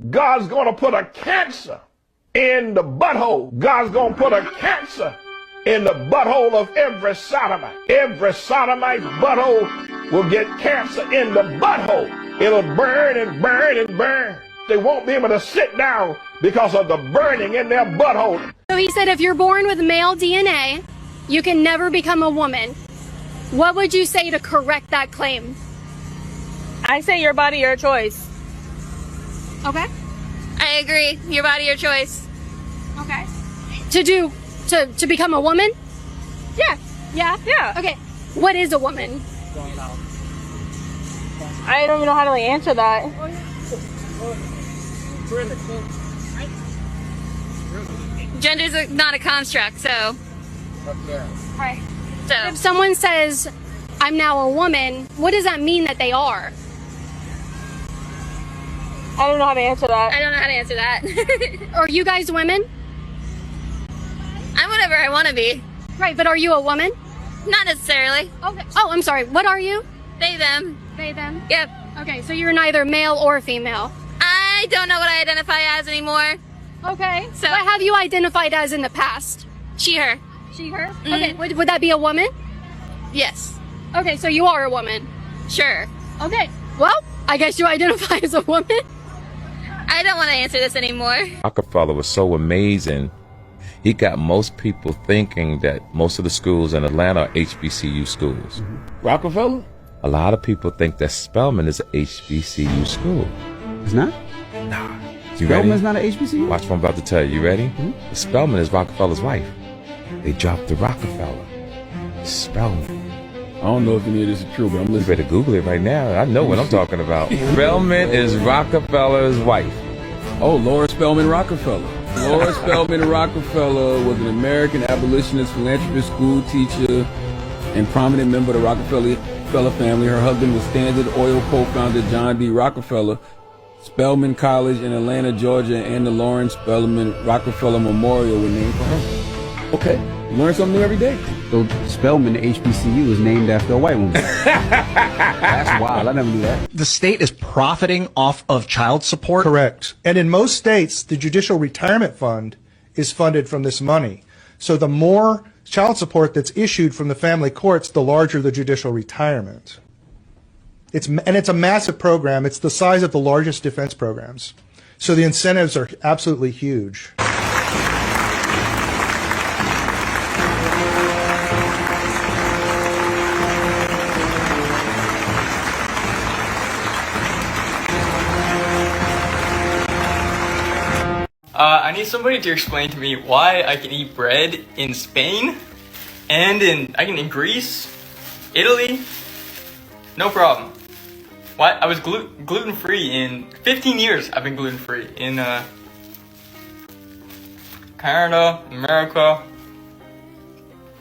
God's going to put a cancer in the butthole. God's going to put a cancer in the butthole of every sodomite. Every sodomite's butthole will get cancer in the butthole. It'll burn and burn and burn. They won't be able to sit down because of the burning in their butthole. So he said if you're born with male DNA, you can never become a woman. What would you say to correct that claim? I say your body, your choice. Okay. I agree. Your body, your choice. Okay. To become a woman? Yeah. Yeah? Yeah. Okay. What is a woman? I don't even know how to answer that. Gender's not a construct, so. Right. So. If someone says, I'm now a woman, what does that mean that they are? I don't know how to answer that. I don't know how to answer that. Are you guys women? I'm whatever I want to be. Right, but are you a woman? Not necessarily. Okay. Oh, I'm sorry. What are you? They, them. They, them? Yep. Okay, so you're neither male or female. I don't know what I identify as anymore. Okay. So. What have you identified as in the past? She, her. She, her? Mm-hmm. Okay, would that be a woman? Yes. Okay, so you are a woman. Sure. Okay, well, I guess you identify as a woman. I don't want to answer this anymore. Rockefeller was so amazing. He got most people thinking that most of the schools in Atlanta are HBCU schools. Mm-hmm. Rockefeller? A lot of people think that Spelman is an HBCU school. It's not? Nah. You Spelman's ready? not an HBCU? Watch what I'm about to tell you. You ready? Mm-hmm. Spelman is Rockefeller's wife. They dropped the Rockefeller. Spelman. I don't know if any of this is true, but I'm You listening. better Google it right now. I know what I'm talking about. Spelman is Rockefeller's wife. Oh, Laura Spelman Rockefeller. Laura Spelman Rockefeller was an American abolitionist, philanthropist, school teacher, and prominent member of the Rockefeller family. Her husband was Standard Oil co-founder John D. Rockefeller. Spelman College in Atlanta, Georgia, and the Lawrence Spelman Rockefeller Memorial were named for her. Okay. You learn something new every day. So Spelman HBCU is named after a white woman. That's wild. I never knew that. The state is profiting off of child support? Correct. And in most states, the Judicial Retirement Fund is funded from this money. So the more child support that's issued from the family courts, the larger the judicial retirement. It's a massive program. It's the size of the largest defense programs. So the incentives are absolutely huge. I need somebody to explain to me why I can eat bread in Spain and in Greece, Italy, no problem. Why I was gluten-free in 15 years. I've been gluten-free in Canada, America.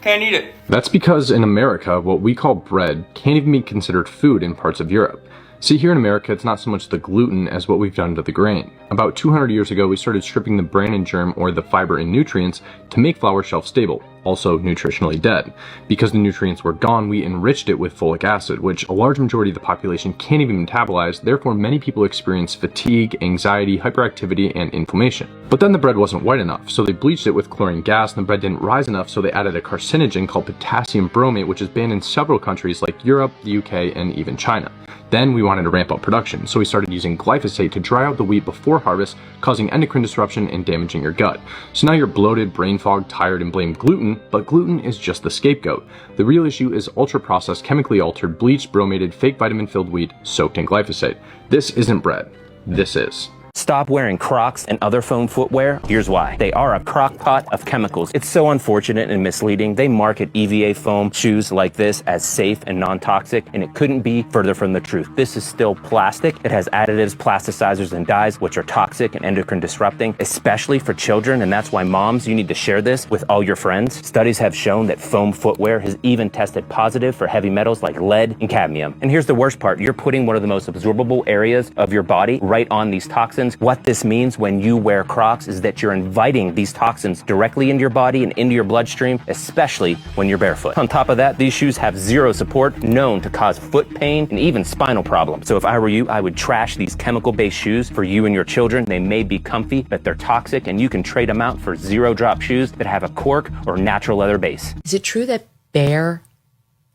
Can't eat it. That's because in America, what we call bread can't even be considered food in parts of Europe. See, here in America, it's not so much the gluten as what we've done to the grain. About 200 years ago, we started stripping the bran and germ, or the fiber and nutrients, to make flour shelf-stable, also nutritionally dead. Because the nutrients were gone, we enriched it with folic acid, which a large majority of the population can't even metabolize, therefore many people experience fatigue, anxiety, hyperactivity, and inflammation. But then the bread wasn't white enough, so they bleached it with chlorine gas, and the bread didn't rise enough, so they added a carcinogen called potassium bromate, which is banned in several countries like Europe, the UK, and even China. Then we wanted to ramp up production, so we started using glyphosate to dry out the wheat before harvest, causing endocrine disruption and damaging your gut. So now you're bloated, brain fogged, tired, and blame gluten, but gluten is just the scapegoat. The real issue is ultra-processed, chemically altered, bleached, bromated, fake vitamin-filled wheat soaked in glyphosate. This isn't bread. This is. Stop wearing Crocs and other foam footwear. Here's why. They are a crock pot of chemicals. It's so unfortunate and misleading. They market EVA foam shoes like this as safe and non-toxic, and it couldn't be further from the truth. This is still plastic. It has additives, plasticizers, and dyes, which are toxic and endocrine disrupting, especially for children, and that's why moms, you need to share this with all your friends. Studies have shown that foam footwear has even tested positive for heavy metals like lead and cadmium. And here's the worst part. You're putting one of the most absorbable areas of your body right on these toxins, toxins. What this means when you wear Crocs is that you're inviting these toxins directly into your body and into your bloodstream, especially when you're barefoot. On top of that, these shoes have zero support, known to cause foot pain and even spinal problems. So if I were you, I would trash these chemical-based shoes for you and your children. They may be comfy, but they're toxic, and you can trade them out for zero-drop shoes that have a cork or natural leather base. Is it true that Bayer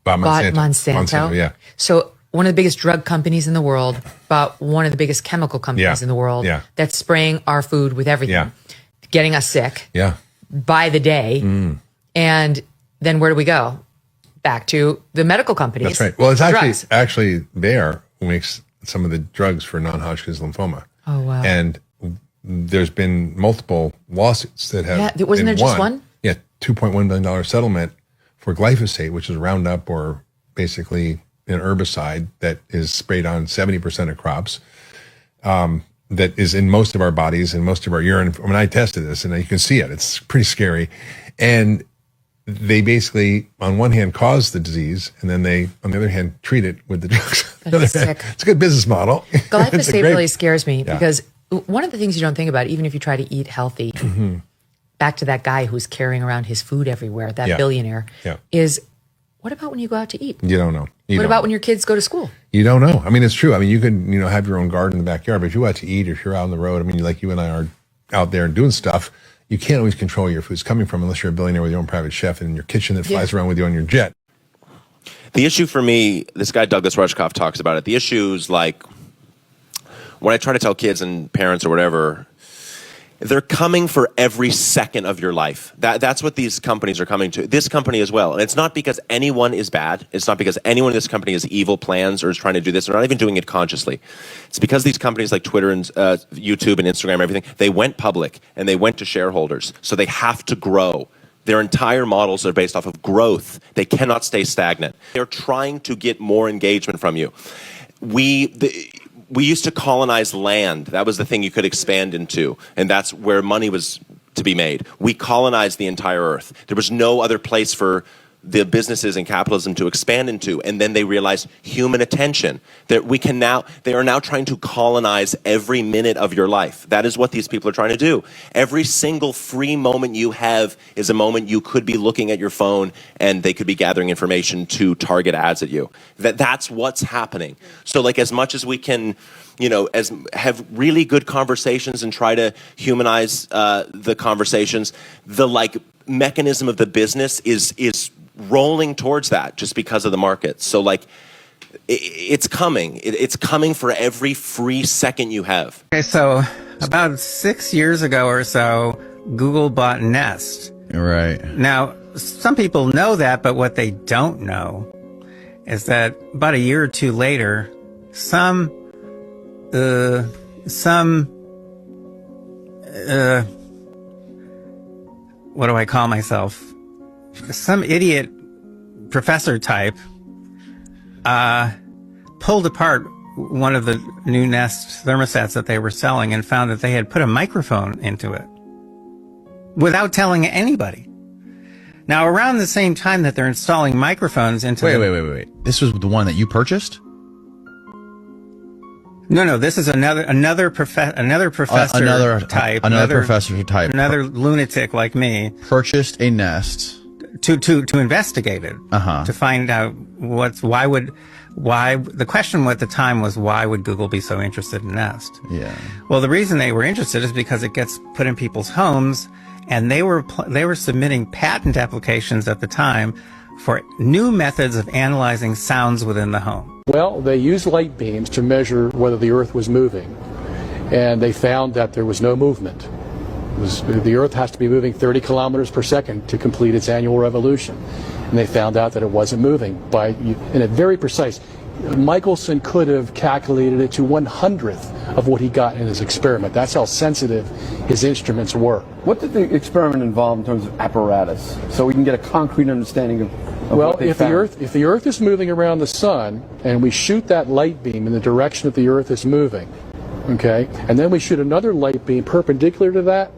bought Monsanto? Yeah. So one of the biggest drug companies in the world bought one of the biggest chemical companies in the world that's spraying our food with everything, getting us sick by the day. And then where do we go? Back to the medical companies. That's right. Well, it's actually Bayer who makes some of the drugs for non-Hodgkin's lymphoma. Oh, wow. And there's been multiple lawsuits that have wasn't there just one? Yeah, $2.1 billion settlement for glyphosate, which is Roundup or basically an herbicide that is sprayed on 70% of crops, that is in most of our bodies and most of our urine. I mean, I tested this and you can see it. It's pretty scary. And they basically, on one hand, cause the disease, and then they, on the other hand, treat it with the drugs. It's a good business model. Glyphosate really scares me because one of the things you don't think about, even if you try to eat healthy, back to that guy who's carrying around his food everywhere, that billionaire, is what about when you go out to eat? You don't know. What about when your kids go to school? You don't know. I mean, it's true. I mean, you could, have your own garden in the backyard, but if you go out to eat or if you're out on the road, I mean, like you and I are out there and doing stuff, you can't always control where your food's coming from unless you're a billionaire with your own private chef in your kitchen that flies around with you on your jet. The issue for me, this guy Douglas Rushkoff talks about it. The issue is like when I try to tell kids and parents or whatever, they're coming for every second of your life. That's what these companies are coming to. This company as well. And it's not because anyone is bad. It's not because anyone in this company has evil plans or is trying to do this. They're not even doing it consciously. It's because these companies like Twitter and YouTube and Instagram and everything, they went public and they went to shareholders. So they have to grow. Their entire models are based off of growth. They cannot stay stagnant. They're trying to get more engagement from you. We used to colonize land. That was the thing you could expand into, and that's where money was to be made. We colonized the entire earth. There was no other place for the businesses and capitalism to expand into, and then they realized human attention. That they are now trying to colonize every minute of your life. That is what these people are trying to do. Every single free moment you have is a moment you could be looking at your phone and they could be gathering information to target ads at you. That's what's happening. So like as much as we can, have really good conversations and try to humanize the conversations, the mechanism of the business is rolling towards that just because of the market. So it's coming. It's coming for every free second you have. Okay, so about 6 years ago or so, Google bought Nest. Right. Now, some people know that, but what they don't know is that about a year or two later, what do I call myself? Some idiot professor type pulled apart one of the new Nest thermostats that they were selling and found that they had put a microphone into it without telling anybody. Now, around the same time that they're installing microphones into Wait. This was the one that you purchased? No, this is another professor type. Another professor type. Another lunatic like me. Purchased a Nest. To investigate it. To find out the question at the time was, why would Google be so interested in Nest? Yeah. Well, the reason they were interested is because it gets put in people's homes, and they were submitting patent applications at the time for new methods of analyzing sounds within the home. Well, they used light beams to measure whether the Earth was moving, and they found that there was no movement. The Earth has to be moving 30 kilometers per second to complete its annual revolution, and they found out that it wasn't moving in a very precise. Michelson could have calculated it to 1/100th of what he got in his experiment. That's how sensitive his instruments were. What did the experiment involve in terms of apparatus, so we can get a concrete understanding of what they found? If the Earth is moving around the sun, and we shoot that light beam in the direction that the Earth is moving, okay, and then we shoot another light beam perpendicular to that,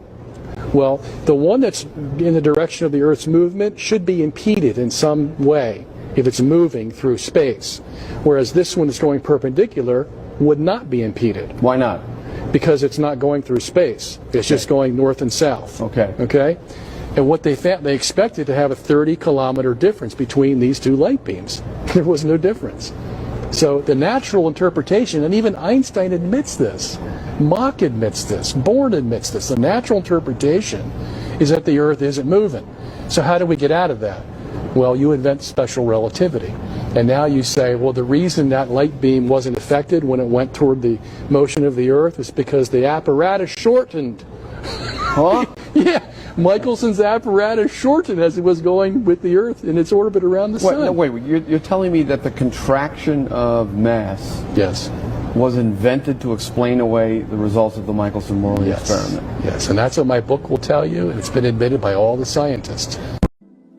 well, the one that's in the direction of the Earth's movement should be impeded in some way if it's moving through space, whereas this one that's going perpendicular would not be impeded. Why not? because it's not going through space. It's just going north and south. Okay. Okay? And what they found, they expected to have a 30-kilometer difference between these two light beams. There was no difference. So the natural interpretation, and even Einstein admits this, Mach admits this, Bohr admits this, the natural interpretation is that the Earth isn't moving. So how do we get out of that? Well, you invent special relativity. And now you say, well, the reason that light beam wasn't affected when it went toward the motion of the Earth is because the apparatus shortened. Huh? Yeah, Michelson's apparatus shortened as it was going with the Earth in its orbit around the sun. No, wait, you're telling me that the contraction of mass was invented to explain away the results of the Michelson-Morley experiment? Yes, and that's what my book will tell you, and it's been admitted by all the scientists.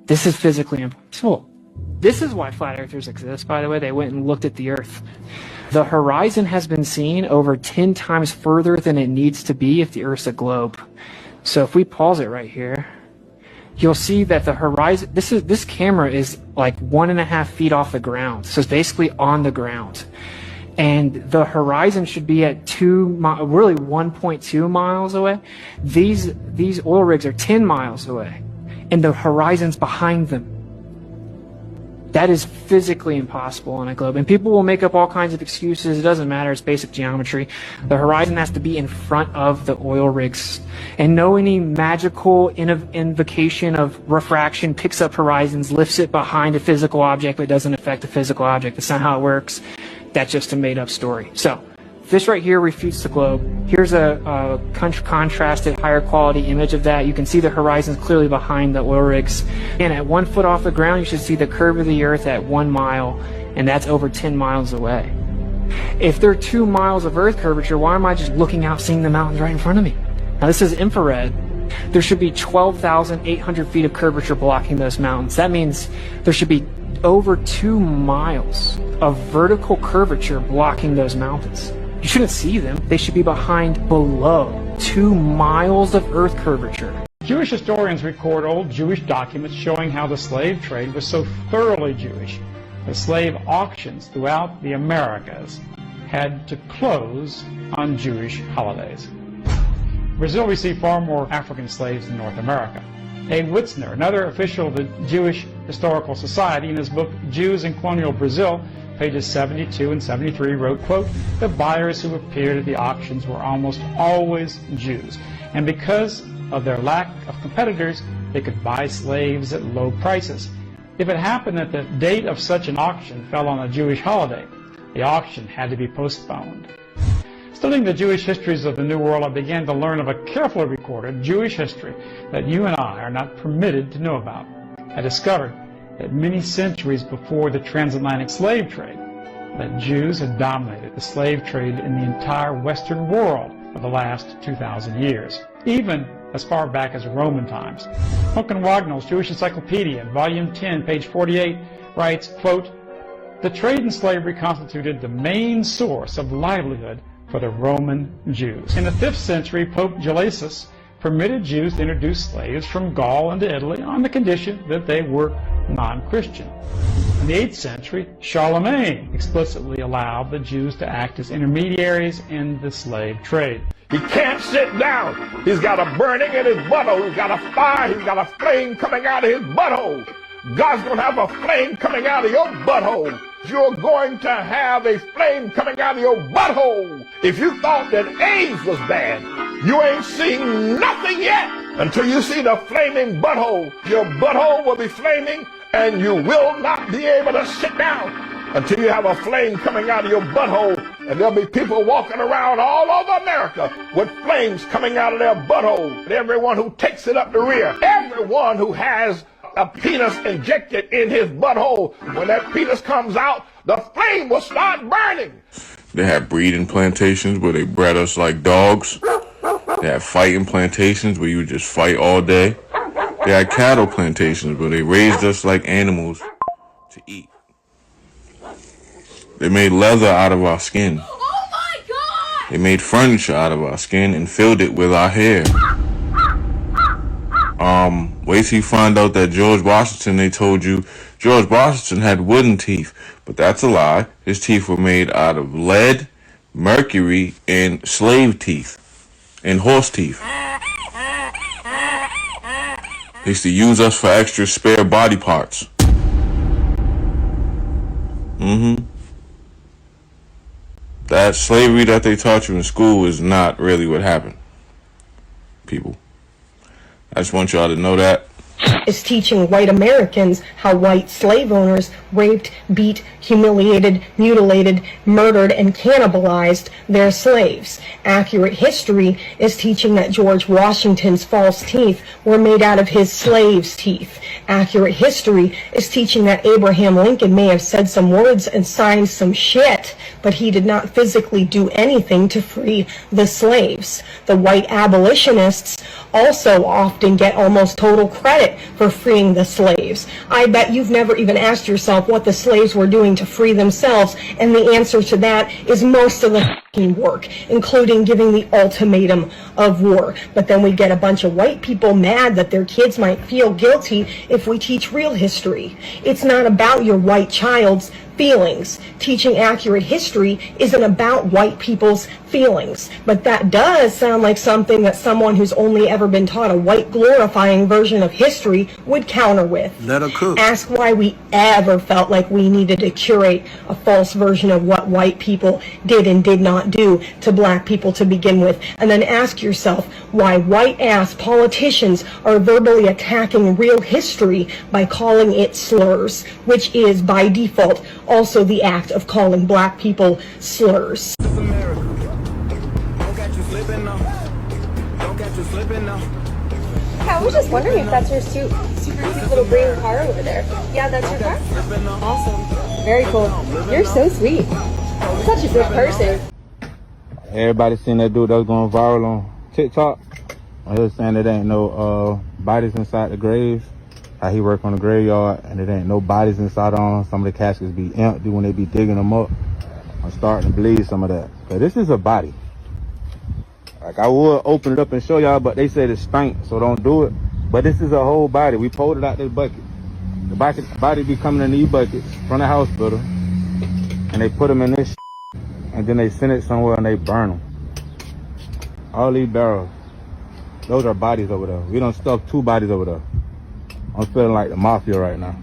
This is physically impossible. This is why flat earthers exist, by the way. They went and looked at the Earth. The horizon has been seen over 10 times further than it needs to be if the Earth's a globe. So if we pause it right here, you'll see that the horizon, this camera is like 1.5 feet off the ground. So it's basically on the ground. And the horizon should be at really 1.2 miles away. These oil rigs are 10 miles away, and the horizon's behind them. That is physically impossible on a globe. And people will make up all kinds of excuses. It doesn't matter. It's basic geometry. The horizon has to be in front of the oil rigs. And no any magical invocation of refraction picks up horizons, lifts it behind a physical object, but doesn't affect the physical object. That's not how it works. That's just a made-up story. So this right here refutes the globe. Here's a contrasted, higher quality image of that. You can see the horizons clearly behind the oil rigs. And at 1 foot off the ground, you should see the curve of the Earth at 1 mile, and that's over 10 miles away. If there are 2 miles of Earth curvature, why am I just looking out, seeing the mountains right in front of me? Now this is infrared. There should be 12,800 feet of curvature blocking those mountains. That means there should be over 2 miles of vertical curvature blocking those mountains. You shouldn't see them. They should be behind below 2 miles of Earth curvature. Jewish historians record old Jewish documents showing how the slave trade was so thoroughly Jewish that slave auctions throughout the Americas had to close on Jewish holidays. Brazil received far more African slaves than North America. A. Witzner, another official of the Jewish Historical Society, in his book Jews in Colonial Brazil, pages 72 and 73, wrote, quote, "The buyers who appeared at the auctions were almost always Jews, and because of their lack of competitors, they could buy slaves at low prices. If it happened that the date of such an auction fell on a Jewish holiday, the auction had to be postponed." Studying the Jewish histories of the New World, I began to learn of a carefully recorded Jewish history that you and I are not permitted to know about. I discovered that many centuries before the transatlantic slave trade, that Jews had dominated the slave trade in the entire Western world for the last 2,000 years, even as far back as Roman times. Duncan Wagnall's Jewish Encyclopedia, Volume 10, page 48, writes, quote, "The trade in slavery constituted the main source of livelihood for the Roman Jews. In the 5th century, Pope Gelasius permitted Jews to introduce slaves from Gaul into Italy on the condition that they were non-Christian. In the 8th century, Charlemagne explicitly allowed the Jews to act as intermediaries in the slave trade. He can't sit down. He's got a burning in his butthole. He's got a fire. He's got a flame coming out of his butthole. God's going to have a flame coming out of your butthole. You're going to have a flame coming out of your butthole. If you thought that AIDS was bad, you ain't seen nothing yet until you see the flaming butthole. Your butthole will be flaming, and you will not be able to sit down until you have a flame coming out of your butthole. And there'll be people walking around all over America with flames coming out of their butthole. And everyone who takes it up the rear, everyone who has a penis injected in his butthole, when that penis comes out, the flame will start burning. They had breeding plantations where they bred us like dogs. They had fighting plantations where you would just fight all day. They had cattle plantations where they raised us like animals to eat. They made leather out of our skin. Oh my God! They made furniture out of our skin and filled it with our hair. Wait till you find out that George Washington, they told you George Washington had wooden teeth, but that's a lie. His teeth were made out of lead, mercury in slave teeth and horse teeth. They used to use us for extra spare body parts. That slavery that they taught you in school is not really what happened, people. I just want y'all to know that. Is teaching white Americans how white slave owners raped, beat, humiliated, mutilated, murdered, and cannibalized their slaves. Accurate history is teaching that George Washington's false teeth were made out of his slaves' teeth. Accurate history is teaching that Abraham Lincoln may have said some words and signed some shit, but he did not physically do anything to free the slaves. The white abolitionists also often get almost total credit for freeing the slaves. I bet you've never even asked yourself what the slaves were doing to free themselves, and the answer to that is most of the fucking work, including giving the ultimatum of war. But then we get a bunch of white people mad that their kids might feel guilty if we teach real history. It's not about your white child's feelings. Teaching accurate history isn't about white people's feelings, but that does sound like something that someone who's only ever been taught a white glorifying version of history would counter with. Let her cook. Ask why we ever felt like we needed to curate a false version of what white people did and did not do to black people to begin with, and then ask yourself why white-ass politicians are verbally attacking real history by calling it slurs, which is, by default, also the act of calling black people slurs. I was just wondering if that's your super cute little green car over there. Yeah, that's your car? Awesome. Very cool. You're so sweet. Such a good person. Everybody seen that dude that was going viral on TikTok. He was saying that ain't no bodies inside the graves. How he work on the graveyard and it ain't no bodies inside on. Some of the caskets be empty when they be digging them up. I'm starting to believe some of that. But this is a body. Like, I would open it up and show y'all, but they said it stank, so don't do it. But this is a whole body. We pulled it out this bucket. The body be coming in these buckets from the hospital, and they put them in this and then they send it somewhere and they burn them. All these barrels, those are bodies over there. We done stuck 2 bodies over there. I'm feeling like the mafia right now.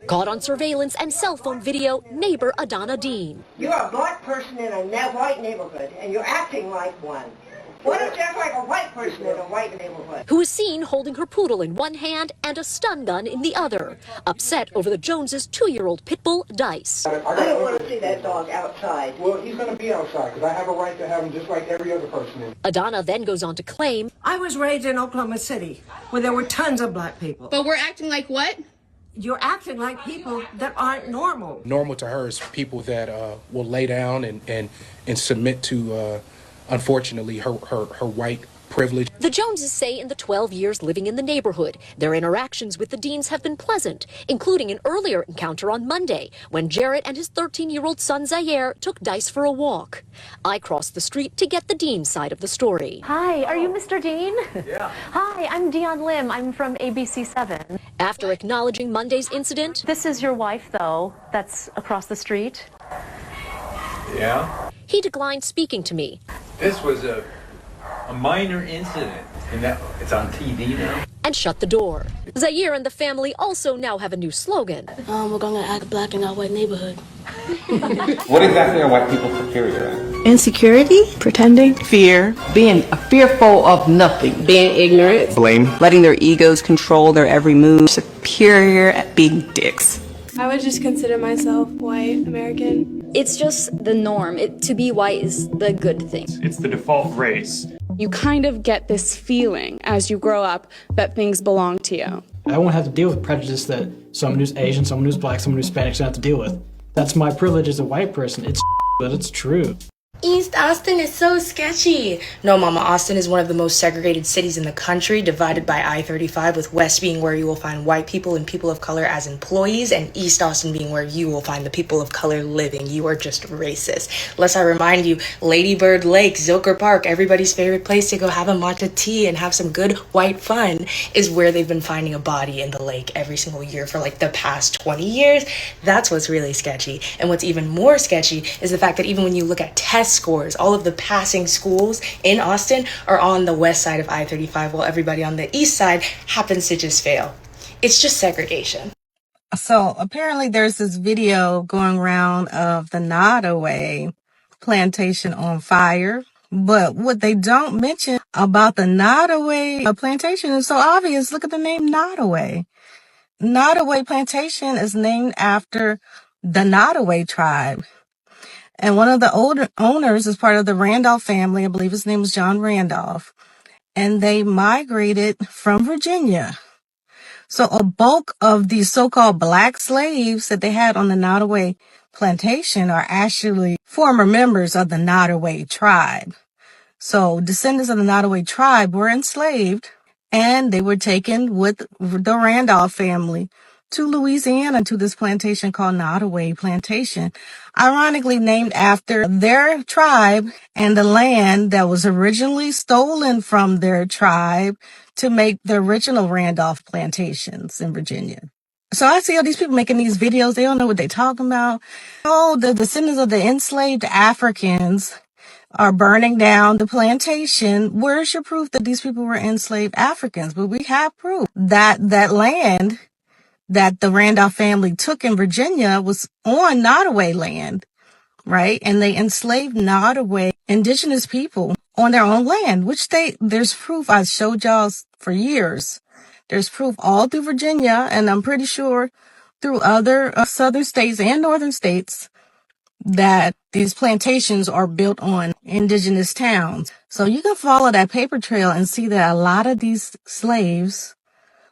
Caught on surveillance and cell phone video, neighbor Adana Dean. You're a black person in a white neighborhood, and you're acting like one. Why don't you act like a white person in a white neighborhood? Who is seen holding her poodle in one hand and a stun gun in the other. Upset over the Joneses' 2-year-old pit bull, Dice. I don't want to see that dog outside. Well, he's going to be outside, because I have a right to have him just like every other person is. Adana then goes on to claim, I was raised in Oklahoma City, where there were tons of black people. But we're acting like what? You're acting like people that aren't normal. Normal to her is people that will lay down and submit to, unfortunately, her white privilege. The Joneses say in the 12 years living in the neighborhood, their interactions with the Deans have been pleasant, including an earlier encounter on Monday when Jarrett and his 13-year-old son Zaire took Dice for a walk. I crossed the street to get the Dean side of the story. Hi, are you Mr. Dean? Yeah. Hi, I'm Dion Lim. I'm from ABC7. After acknowledging Monday's incident, this is your wife, though, that's across the street. Yeah? He declined speaking to me. This was a minor incident, and that it's on TV now. And shut the door. Zaire and the family also now have a new slogan. We're gonna act black in our white neighborhood. What exactly are white people superior at? Insecurity, pretending, fear, being fearful of nothing, being ignorant, blame, letting their egos control their every move, superior at being dicks. I would just consider myself white American. It's just the norm. To be white is the good thing. It's the default race. You kind of get this feeling as you grow up that things belong to you. I won't have to deal with prejudice that someone who's Asian, someone who's black, someone who's Hispanic should have to deal with. That's my privilege as a white person. It's but it's true. East Austin is so sketchy. No, Mama, Austin is one of the most segregated cities in the country, divided by I-35, with West being where you will find white people and people of color as employees, and East Austin being where you will find the people of color living. You are just racist. Lest I remind you, Lady Bird Lake, Zilker Park, everybody's favorite place to go have a matcha tea and have some good white fun, is where they've been finding a body in the lake every single year for like the past 20 years. That's what's really sketchy. And what's even more sketchy is the fact that even when you look at test test scores. All of the passing schools in Austin are on the west side of I-35, while everybody on the east side happens to just fail. It's just segregation. So apparently there's this video going around of the Nottoway plantation on fire. But what they don't mention about the Nottoway plantation is so obvious. Look at the name Nottoway. Nottoway plantation is named after the Nottoway tribe. And one of the older owners is part of the Randolph family. I believe his name is John Randolph. And they migrated from Virginia. So a bulk of these so-called black slaves that they had on the Nottoway plantation are actually former members of the Nottoway tribe. So descendants of the Nottoway tribe were enslaved, and they were taken with the Randolph family to Louisiana to this plantation called Nottoway Plantation, ironically named after their tribe and the land that was originally stolen from their tribe to make the original Randolph plantations in Virginia. So I see all these people making these videos. They don't know what they're talking about. Oh, the descendants of the enslaved Africans are burning down the plantation. Where's your proof that these people were enslaved Africans? But we have proof that that land that the Randolph family took in Virginia was on Nottoway land, right? And they enslaved Nottoway indigenous people on their own land, which there's proof. I showed y'all for years. There's proof all through Virginia, and I'm pretty sure through other southern states and northern states that these plantations are built on indigenous towns. So you can follow that paper trail and see that a lot of these slaves,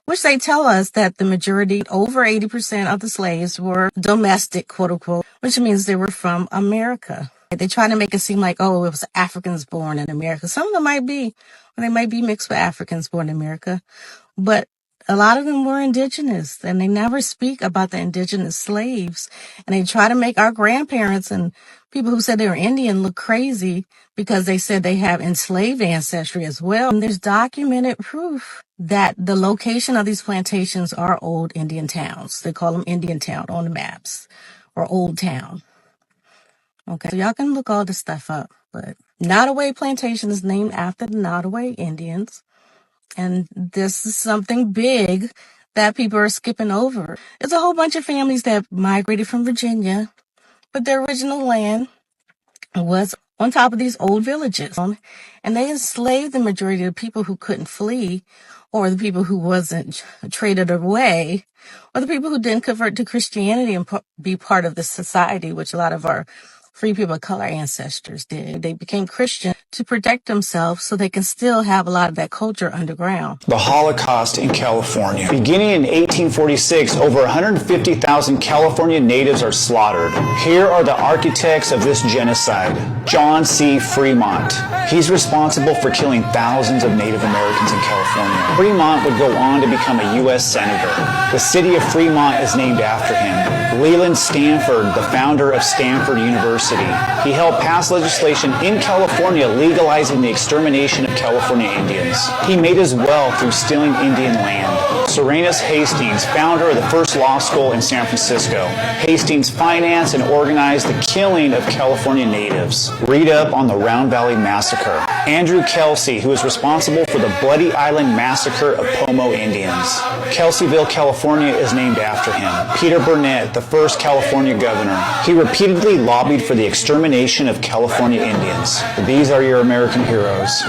which they tell us that the majority, over 80% of the slaves were domestic, quote unquote, which means they were from America. They try to make it seem like, oh, it was Africans born in America. Some of them might be, or they might be mixed with Africans born in America, but a lot of them were indigenous, and they never speak about the indigenous slaves. And they try to make our grandparents and people who said they were Indian look crazy because they said they have enslaved ancestry as well. And there's documented proof that the location of these plantations are old Indian towns. They call them Indian town on the maps, or Old Town. Okay, so y'all can look all this stuff up. But Nottoway Plantation is named after the Nottoway Indians. And this is something big that people are skipping over. It's a whole bunch of families that migrated from Virginia, but their original land was on top of these old villages. And they enslaved the majority of the people who couldn't flee, or the people who wasn't traded away, or the people who didn't convert to Christianity and be part of the society, which a lot of our free people of color ancestors did. They became Christian to protect themselves so they can still have a lot of that culture underground. The Holocaust in California. Beginning in 1846, over 150,000 California natives are slaughtered. Here are the architects of this genocide. John C. Fremont. He's responsible for killing thousands of Native Americans in California. Fremont would go on to become a U.S. Senator. The city of Fremont is named after him. Leland Stanford, the founder of Stanford University. He helped pass legislation in California legalizing the extermination of California Indians. He made his wealth through stealing Indian land. Serenus Hastings, founder of the first law school in San Francisco. Hastings financed and organized the killing of California natives. Read up on the Round Valley Massacre. Andrew Kelsey, who is responsible for the Bloody Island Massacre of Pomo Indians. Kelseyville, California is named after him. Peter Burnett, the first California governor. He repeatedly lobbied for the extermination of California Indians. These are your American heroes.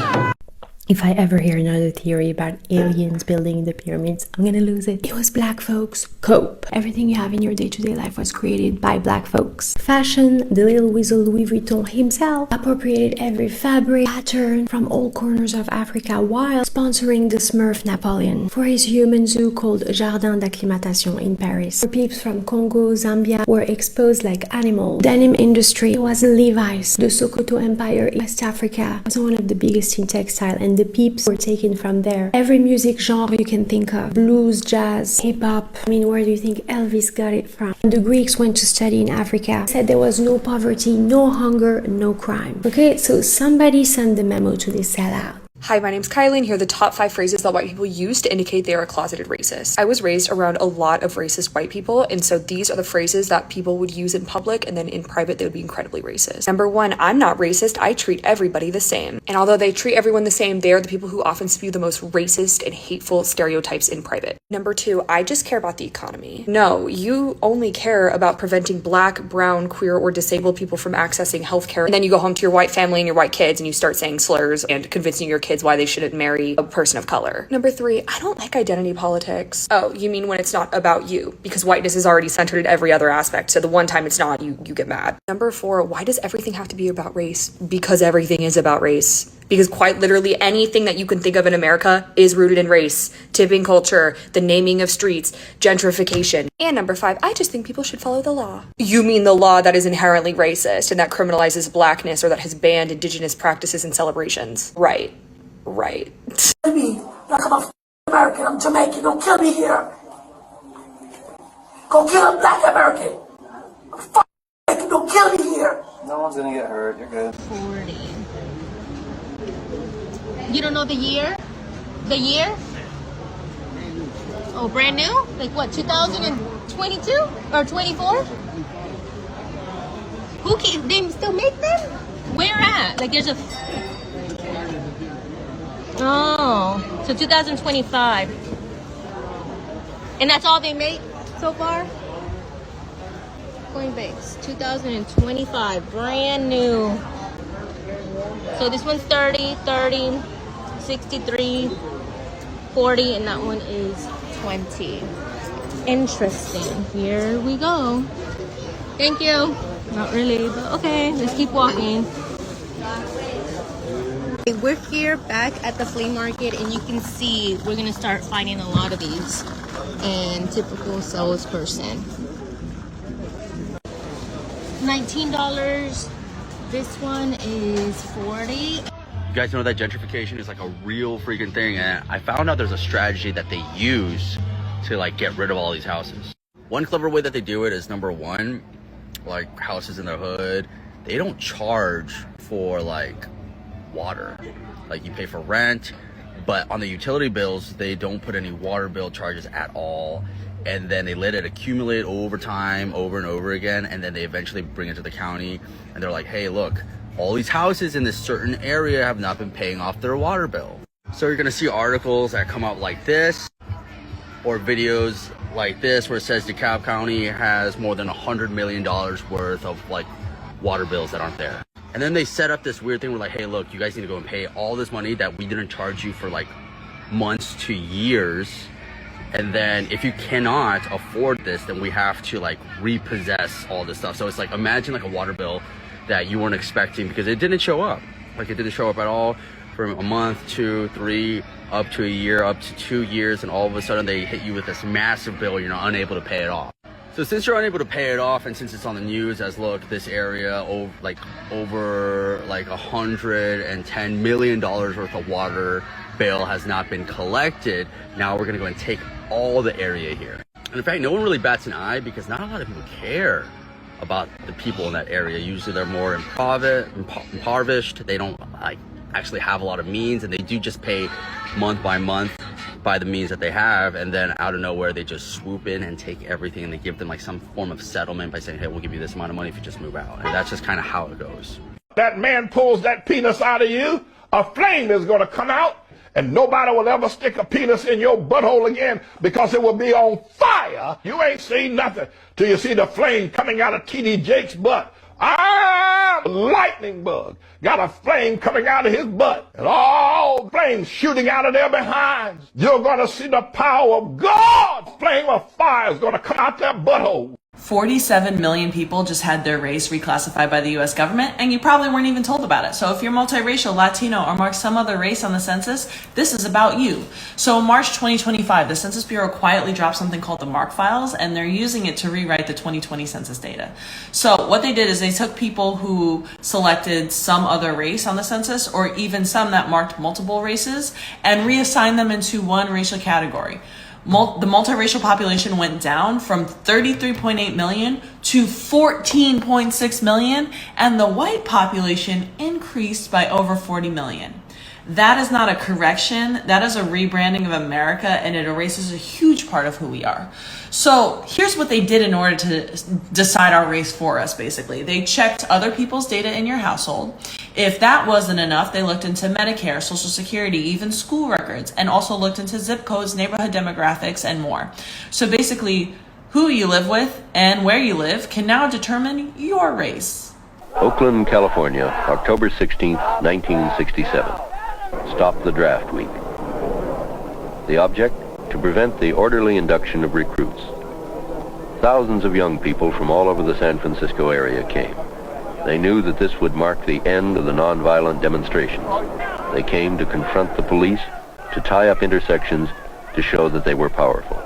If I ever hear another theory about aliens building the pyramids, I'm gonna lose it. It was black folks. Cope. Everything you have in your day-to-day life was created by black folks. Fashion, the little weasel Louis Vuitton himself appropriated every fabric pattern from all corners of Africa while sponsoring the Smurf Napoleon for his human zoo called Jardin d'Acclimatation in Paris. Where peeps from Congo, Zambia were exposed like animals. Denim industry was Levi's. The Sokoto Empire in West Africa was one of the biggest in textile, and the peeps were taken from there. Every music genre you can think of. Blues, jazz, hip-hop. I mean, where do you think Elvis got it from? The Greeks went to study in Africa. Said there was no poverty, no hunger, no crime. Okay, so somebody sent the memo to this sellout. Hi, my name's Kylie, and here are the top 5 phrases that white people use to indicate they are a closeted racist. I was raised around a lot of racist white people, and so these are the phrases that people would use in public, and then in private they would be incredibly racist. Number 1, I'm not racist, I treat everybody the same. And although they treat everyone the same, they are the people who often spew the most racist and hateful stereotypes in private. Number 2, I just care about the economy. No, you only care about preventing black, brown, queer, or disabled people from accessing healthcare, and then you go home to your white family and your white kids and you start saying slurs and convincing your kids why they shouldn't marry a person of color. Number 3, I don't like identity politics. Oh, you mean when it's not about you? Because whiteness is already centered in every other aspect, so the one time it's not, you get mad. Number 4, why does everything have to be about race? Because everything is about race. Because quite literally anything that you can think of in America is rooted in race, tipping culture, the naming of streets, gentrification. And number 5, I just think people should follow the law. You mean the law that is inherently racist and that criminalizes blackness or that has banned indigenous practices and celebrations? Right. Me, like I'm a American, I'm Jamaican, don't kill me here. Go kill a black American. I'm American, don't kill me here. No one's gonna get hurt, you're good. 40. You don't know the year? The year? Oh, brand new? Like what, 2022 or 24? They still make them? Where at? Like there's a... Oh, so 2025. And that's all they make so far? Coinbase, 2025, brand new. So this one's 30, 63, 40, and that one is 20. Interesting. Here we go. Thank you. Not really, but okay, let's keep walking. We're here back at the flea market, and you can see we're gonna start finding a lot of these. And typical salesperson. $19. This one is 40. You guys know that gentrification is like a real freaking thing, and I found out there's a strategy that they use to like get rid of all these houses. One clever way that they do it is, number 1, like houses in the hood, they don't charge for like water. Like you pay for rent, but on the utility bills they don't put any water bill charges at all, and then they let it accumulate over time, over and over again, and then they eventually bring it to the county and they're like, hey look, all these houses in this certain area have not been paying off their water bill. So you're gonna see articles that come out like this, or videos like this where it says DeKalb County has more than $100 million worth of like water bills that aren't there. And then they set up this weird thing where like, hey look, you guys need to go and pay all this money that we didn't charge you for like months to years, and then if you cannot afford this, then we have to like repossess all this stuff. So it's like, imagine like a water bill that you weren't expecting because it didn't show up. Like it didn't show up at all for a month, 2, 3, up to a year, up to 2 years, and all of a sudden they hit you with this massive bill and you're unable to pay it off. So since you're unable to pay it off, and since it's on the news as, look, this area over $110 million worth of water bill has not been collected, now we're gonna go and take all the area here. And in fact, no one really bats an eye because not a lot of people care about the people in that area. Usually they're more impoverished. They don't like actually have a lot of means, and they do just pay month by month by the means that they have, and then out of nowhere they just swoop in and take everything, and they give them like some form of settlement by saying, hey, we'll give you this amount of money if you just move out. And that's just kind of how it goes. That man pulls that penis out of you, a flame is going to come out, and nobody will ever stick a penis in your butthole again because it will be on fire. You ain't seen nothing till you see the flame coming out of T.D. Jake's butt. Lightning bug got a flame coming out of his butt, and all flames shooting out of their behinds. You're going to see the power of God. Flame of fire is going to come out their butthole. 47 million people just had their race reclassified by the US government, and you probably weren't even told about it. So if you're multiracial, Latino, or mark some other race on the census, this is about you. So in March 2025, the Census Bureau quietly dropped something called the MARC files, and they're using it to rewrite the 2020 census data. So what they did is they took people who selected some other race on the census, or even some that marked multiple races, and reassigned them into one racial category. The multiracial population went down from 33.8 million to 14.6 million, and the white population increased by over 40 million. That is not a correction. That is a rebranding of America, and it erases a huge part of who we are. So here's what they did in order to decide our race for us, basically. They checked other people's data in your household. If that wasn't enough, they looked into Medicare, Social Security, even school records, and also looked into zip codes, neighborhood demographics, and more. So basically, who you live with and where you live can now determine your race. Oakland, California, October 16th, 1967. Stop the draft week. The object? To prevent the orderly induction of recruits. Thousands of young people from all over the San Francisco area came. They knew that this would mark the end of the nonviolent demonstrations. They came to confront the police, to tie up intersections, to show that they were powerful.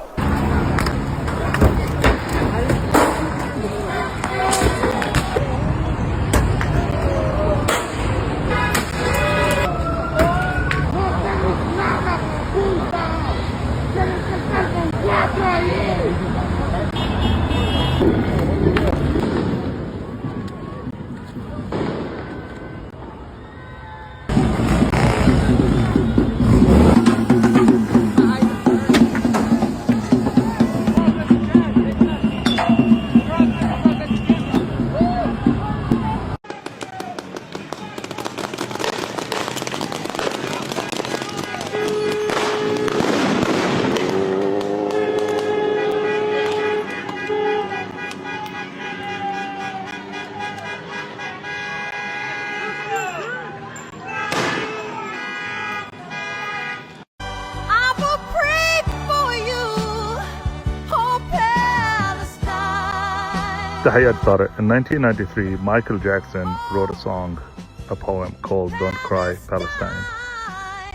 Tahiyat Tariq. In 1993, Michael Jackson wrote a poem called Don't Cry, Palestine.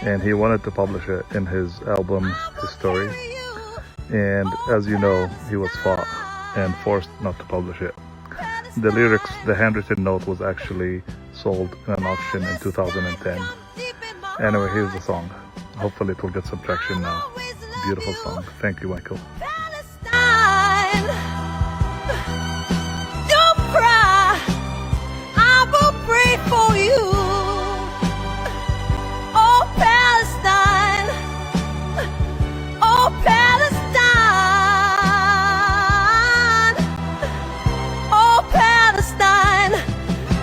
And he wanted to publish it in his album, His Story. And as you know, he was fought and forced not to publish it. The lyrics, the handwritten note, was actually sold in an auction in 2010. Anyway, here's the song. Hopefully it will get some traction now. Beautiful song. Thank you, Michael. For you, oh Palestine, oh Palestine, oh Palestine,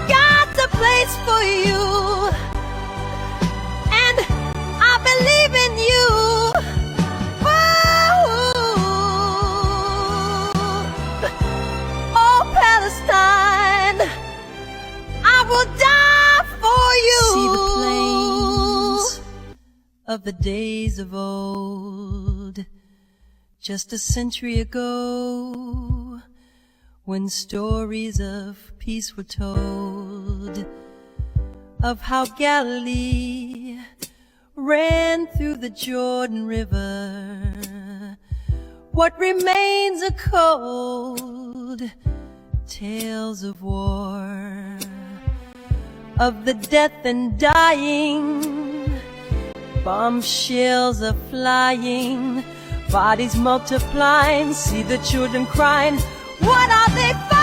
God's a place for you, and I believe in you. Oh Palestine, I will die. See the plains of the days of old, just a century ago, when stories of peace were told, of how Galilee ran through the Jordan River. What remains are cold tales of war, of the death and dying, bomb shells are flying, bodies multiplying, see the children crying, what are they fighting?